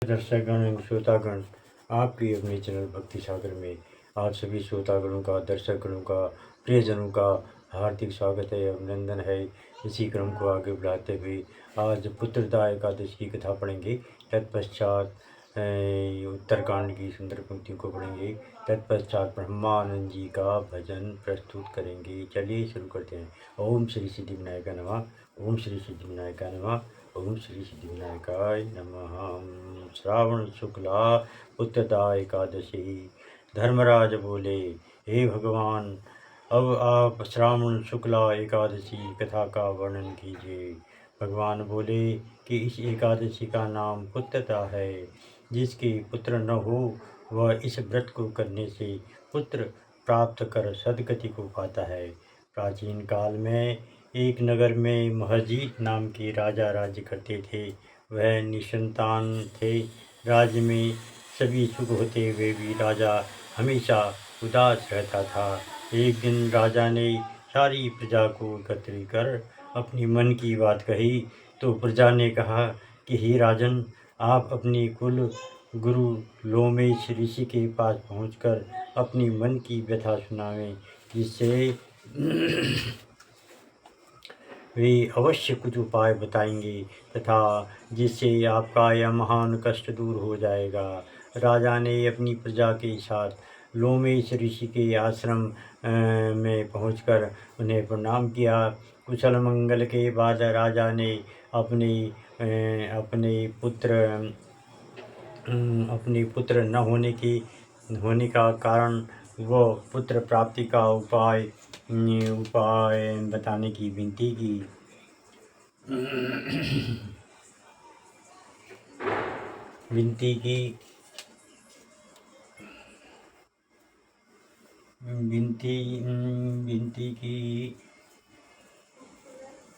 दर्शकगण एवं श्रोतागण, आपकी अपने चैनल भक्ति सागर में आप सभी श्रोतागणों का, दर्शकगणों का, प्रियजनों का हार्दिक स्वागत है, अभिनंदन है। इसी क्रम को आगे बढ़ाते हुए आज पुत्रदा एकादशी की कथा पढ़ेंगे। तत्पश्चात उत्तरकांड की सुंदर पंक्तियों को पढ़ेंगे। तत्पश्चात ब्रह्मानंद जी का भजन प्रस्तुत करेंगे। चलिए शुरू करते हैं। ओम श्री सिद्धिविनायक नमः। ओम श्री सिद्धिविनायक नमः। ओम श्री सिद्धिविनायकाय नमः। श्रावण शुक्ला उत्तरदा एकादशी। धर्मराज बोले, हे भगवान, अब आप श्रावण शुक्ला एकादशी कथा का वर्णन कीजिए। भगवान बोले कि इस एकादशी का नाम पुत्रदा है। जिसके पुत्र न हो वह इस व्रत को करने से पुत्र प्राप्त कर सद्गति को पाता है। प्राचीन काल में एक नगर में महजीत नाम के राजा राज्य करते थे। वह निसंतान थे। राज्य में सभी सुख होते हुए भी राजा हमेशा उदास रहता था। एक दिन राजा ने सारी प्रजा को एकत्रित कर अपनी मन की बात कही। तो प्रजा ने कहा कि हे राजन, आप अपने कुल गुरु लोमेश ऋषि के पास पहुंचकर अपनी मन की व्यथा सुनावें, जिससे वे अवश्य कुछ उपाय बताएंगे तथा जिससे आपका यह महान कष्ट दूर हो जाएगा। राजा ने अपनी प्रजा के साथ लोमेश ऋषि के आश्रम में पहुंचकर उन्हें प्रणाम किया। कुशल मंगल के बाद राजा ने अपने अपने पुत्र न होने का कारण व पुत्र प्राप्ति का उपाय बताने की विनती की।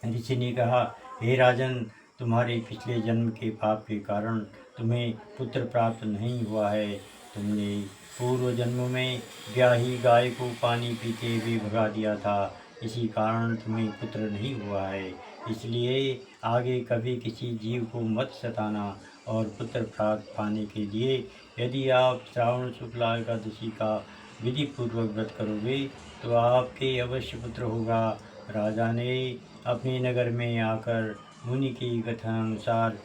ऋषि ने कहा, हे राजन, तुम्हारे पिछले जन्म के पाप के कारण तुम्हें पुत्र प्राप्त नहीं हुआ है। तुमने पूर्व जन्म में ब्याही गाय को पानी पीते हुए भगा दिया था, इसी कारण तुम्हें पुत्र नहीं हुआ है। इसलिए आगे कभी किसी जीव को मत सताना और पुत्र प्राप्त पाने के लिए यदि आप श्रावण शुक्ला एकादशी का विधि पूर्वक व्रत करोगे तो आपके अवश्य पुत्र होगा। राजा ने अपने नगर में आकर मुनि की कथन अनुसार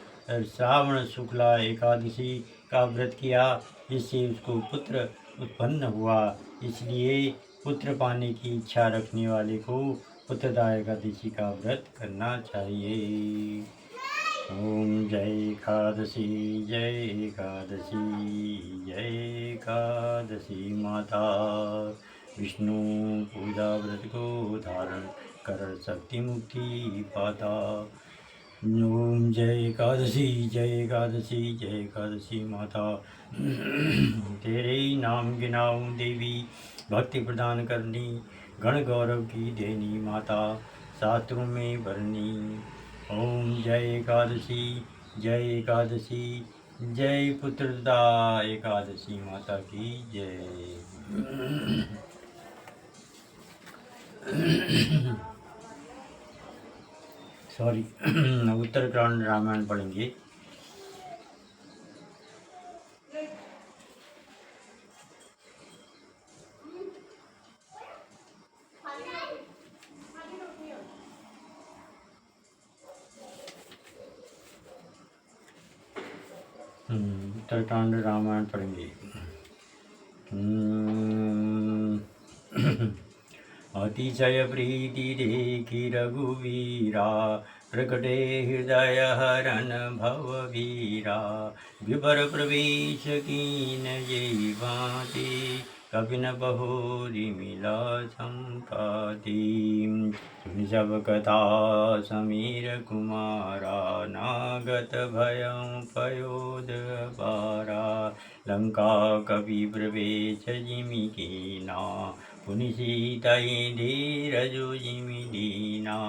श्रावण शुक्ला एकादशी का व्रत किया, जिससे उसको पुत्र उत्पन्न हुआ। इसलिए पुत्र पाने की इच्छा रखने वाले को पुत्रदा एकादशी का व्रत करना चाहिए। ओम जय एकादशी, जय एकादशी, जय एकादशी माता। विष्णु पूजा व्रत को धारण कर शक्ति मुक्ति पाता। ओम जय एकादशी, जय एकादशी, जय एकादशी माता। तेरे नाम गिनाऊं देवी, भक्ति प्रदान करनी, गण गौरव की देनी माता, शास्त्रों में भरनी। ओम जय एकादशी, जय एकादशी, जय पुत्रदा एकादशी माता की जय। सॉरी उत्तरकांड रामायण पढ़ेंगे। उत्तरकांड रामायण पढ़ेंगे। अतिशय प्रीति देखी रघुवीरा, प्रकटे हृदय हरन भववीरा। विवर प्रवेश कीन ये भांति, कपिन बहोरी मिला संपाति। सुन सब कथा समीर कुमारा, नागत भयं पयोध बारा। लंका कपि प्रवेश जिमि कीना, पुनि सीतहि धीरजु जिमि दीना।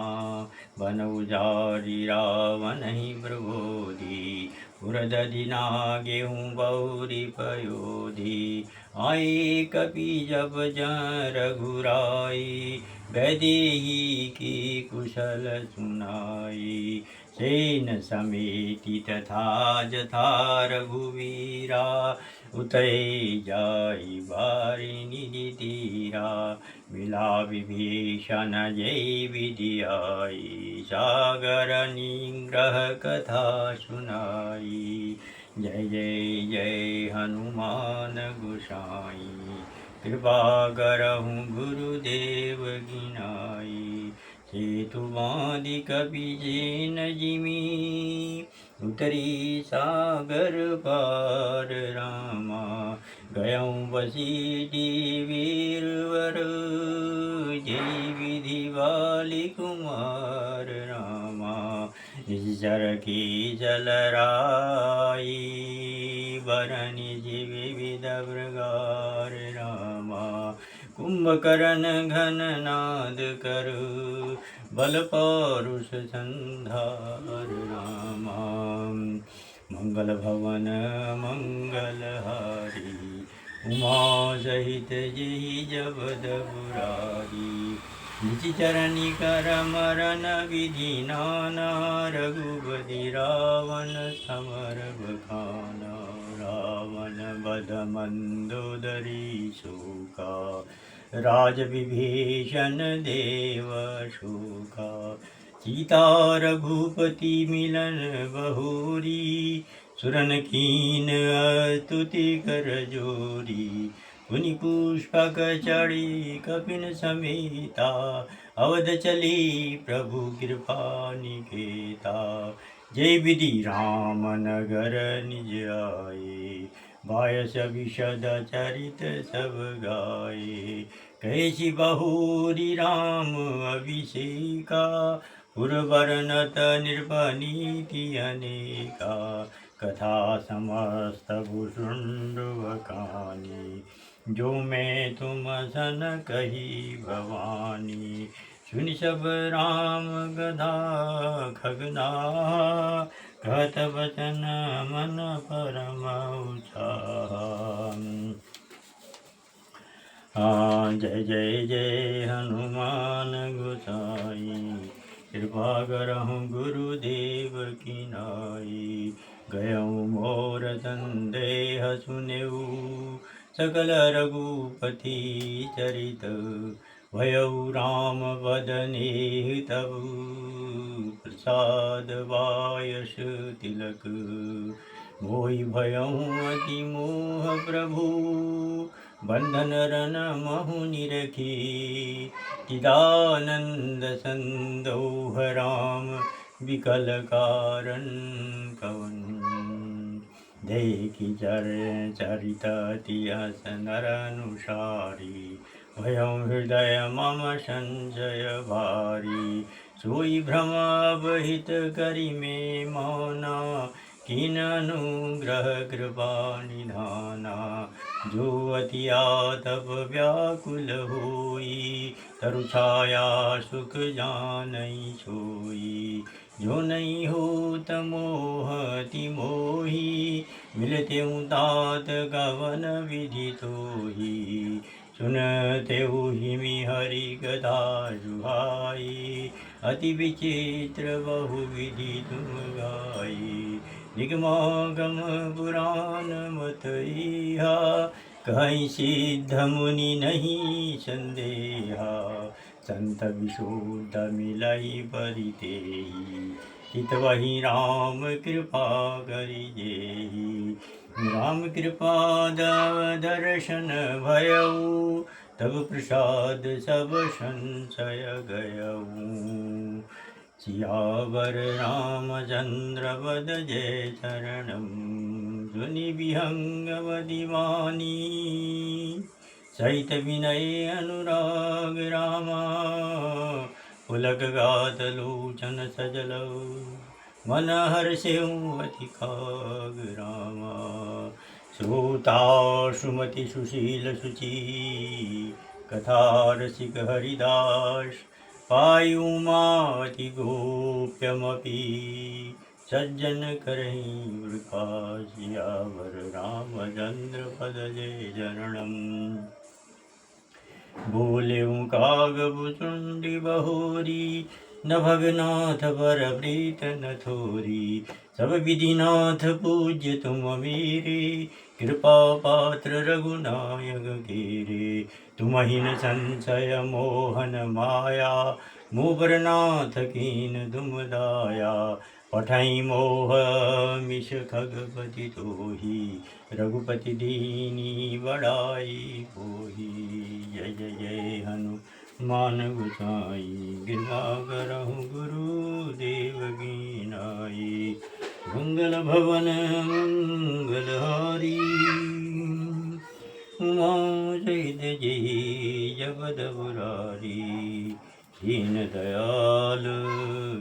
वन उजारि रावणहि प्रबोधि, पुरदधि नागेहूँ बहुरी पयोधि। आए कपि जब जँ रघुराई, वैदेही की कुशल सुनाई। सेन समेति तथा जथा रघुवीरा उतरे जाई बारी निधि तीरा मिला विभीषण जय विधि आई सागर निग्रह कथा सुनाई। जय जय जय हनुमान गोसाई कृपा करहु गुरुदेव गिनाई। सेतु बाँधि कपि जेन जिमि उतरी सागर पार रामा। गयऊँ बसीठी वीरवर जय विधि बाली कुमार रामा। निश्चर की जलराई बरनि विविध प्रकार रामा। कुंभकर्ण घन नाद कर बल पौरुष संधार रामा। मंगल भवन मंगलहारी उमा सहित जय जबद बुरारी। निचरणी कर मरन विधि नाना रघुपति रावण समर बखाना। रावण बध मंदोदरी शोका राज विभीषण देव शोका। सीता रघुपति मिलन बहुरी सुरन कीन स्तुति कर जोरी। मुनि पुष्पक चढ़ी कपिन समेता अवध चली प्रभु कृपा निकेता। जय विधि राम नगर निज आए बायस विशद चरित सब गाए। कैसी बहुरी राम अभिषेका पुरवरनत निर्भनीति अनेका। कथा समस्त भुषुंड बखानी जो मैं तुम सन कही भवानी। सुनि सब राम गधा खगना कहत वचन मन परम उत्साह। जय जय जय हनुमान गोसाई कृपा करहु गुरुदेव की नाई। गयऊँ मोर संदेह सुनेऊ सकल रघुपति चरित भयऊ राम बदने तब प्रसाद वायस तिलक। मोहि भयऊँ अति मोह प्रभु बंधन रन महु निरखी। चिदानंद संदोह राम विकल कारण कवन। देखि चरित अति अस नर अनुसारी भयऊँ हृदय मम संशय भारी। सोई भ्रम अवहित करि में मौना किन अनुग्रह कृपा निधाना। जो अति आतप व्याकुल होई तरु छाया सुख जानई सोई। जो नहीं होत मोह अति मोही मिलते तात गवन विधि तोही। सुनते हिमि हरि कथा जुहाई अति विचित्र बहु विधि तुम गाई। निगमागम पुराण मत इहा कहीं सिद्ध मुनि नहीं संदेहा। संत विशुद्ध मिलई परितेहि चितवहि राम कृपा करि जेहि। राम कृपा दर्शन भयऊ तब प्रसाद सब संशय गयऊ। सियावर रामचंद्र वद जय चरणम सुनि विहंगवति वाणी। सहित विनय अनुराग रामा पुलक गात लोचन सजलौ। मन हर्षेउ अति खाग रामा श्रोता सुमति सुशील सुचि। कथा रसिक हरिदास पायु माति गोप्यमपि। सज्जन करहि वृथा सियावर रामचंद्र पद जय चरणम। बोलेऊ काग भुचुंडी बहोरी न भगनाथ बर प्रीत न थोरी, सब विधिनाथ पूज्य तुम मेरे, कृपा पात्र रघुनायक केरे, तुम ही न संशय मोहन माया, मुबर नाथ कीन तुम दाया, पठई मोह मिश खगपति तोही, रघुपति दीनी बड़ाई होही। जय जय जय हनुमान गोसाई, कृपा करहु गुरुदेव की नाई, मंगल भवन मंगलहारी, उमा सहित जय जगत बुरारी, दीन दयाल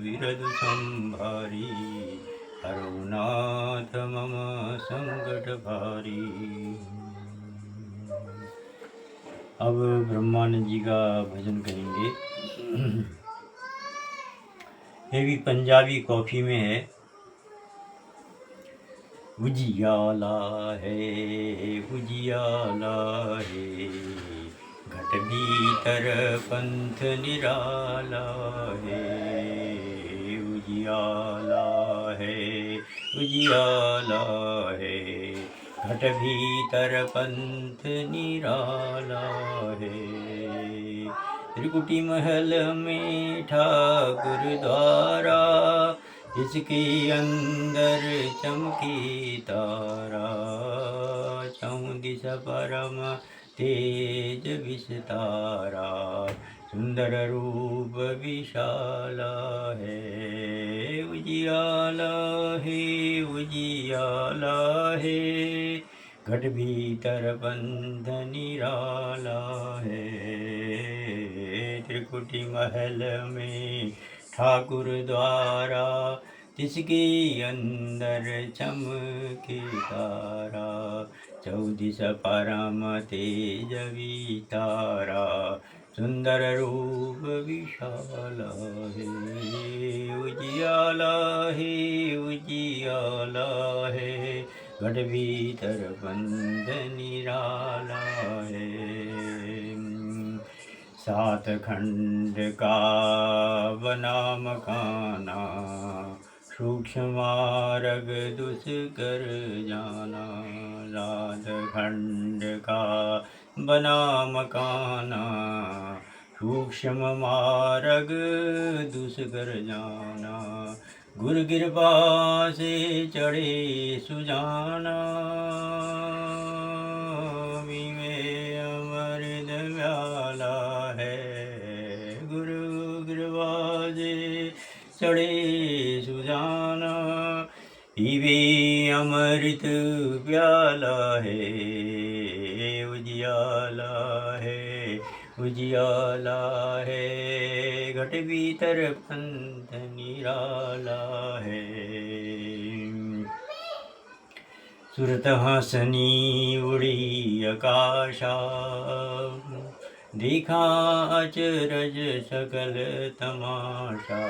विरद संभारी, हरनाथ मम संकट भारी। अब ब्रह्मानंद जी का भजन करेंगे। ये भी पंजाबी कॉफी में है। उजियाला है उजियाला है, घट भीतर पंथ निराला है, उजियाला है उजियाला है, घट भीतर पंथ निराला है, त्रिकुटी महल में ठाकुर द्वारा, इसके अंदर चमकी तारा, चौं दिशा परम तेज विस्तारा, सुंदर रूप विशाला है, उजियाला है उजियाला है, घट भीतर बंध निराला है, त्रिकुटी महल में ठाकुर द्वारा, तिसके अंदर चमके तारा, चौदिस परम तेज वितारा, सुंदर रूप विशाला है, उजियाला है उजियाला है, घट भीतर बंध निराला है, सात खंड का बना मकाना, सूक्ष्म मार्ग दुष्कर जाना, सात खंड का बना मकाना, सूक्ष्म मार्ग दुष्कर जाना, गुरु कृपा से चढ़े सुजाना, अमृत व्याला है, गुरु कृपा से चढ़े सुजाना, पीवे अमृत प्याला है, उजियाला है उजियाला है, घट भीतर पंथ निराला है, सुरत हंसनी उड़ी आकाशा, देखा अचरज सकल तमाशा,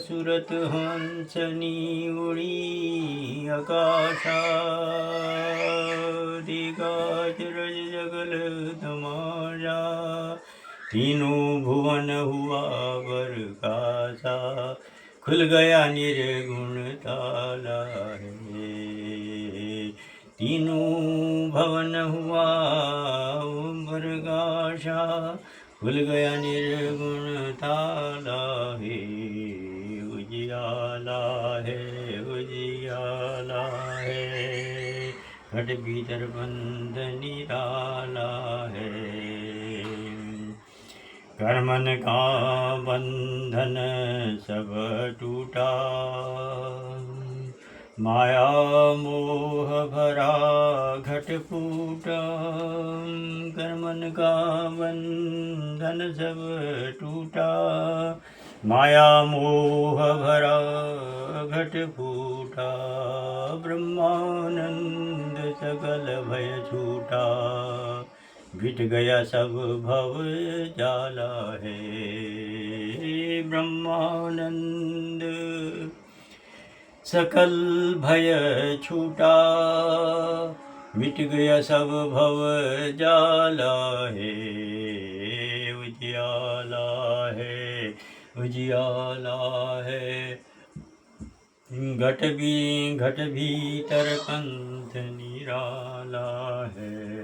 सुरत हंसनी उड़ी आकाशा, देखा अचरज सकल तमाशा, तीनों भुवन हुआ बरकासा, खुल गया निर्गुण ताला है, तीनों भवन हुआ बरगाशा, खुल गया निर्गुण ताला है, उजियाला है उजियाला है, घट भीतर बंध निराला है, कर्मन का बंधन सब टूटा, माया मोह भरा घट फूटा, कर्मन का बंधन सब टूटा, माया मोह भरा घट फूटा, ब्रह्मानंद सकल भय छूटा, मिट गया सब भव जाला है, ब्रह्मानंद सकल भय छूटा, मिट गया सब भव जाला है, उजियाला है उजियाला है। घट भीतर पंथ निराला है।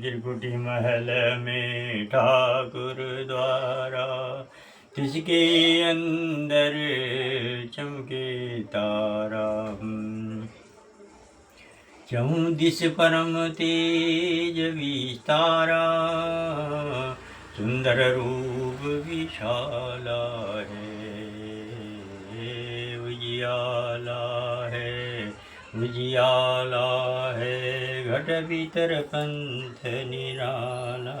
त्रिकुटी महल में ठाकुर द्वारा, तिसके अंदर चमके तारा। चहुँ दिस परम तेज विस्तारा, सुंदर रूप विशाला है। उजियाला है, उजियाला है, घट भीतर पंथ निराला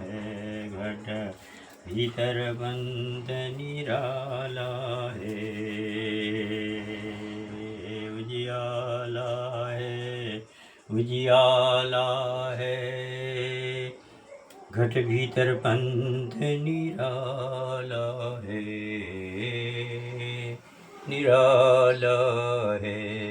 है। घट भीतर पंथ निराला है। उजियाला है, उजियाला है, घट भीतर पंथ निराला है, निराला है।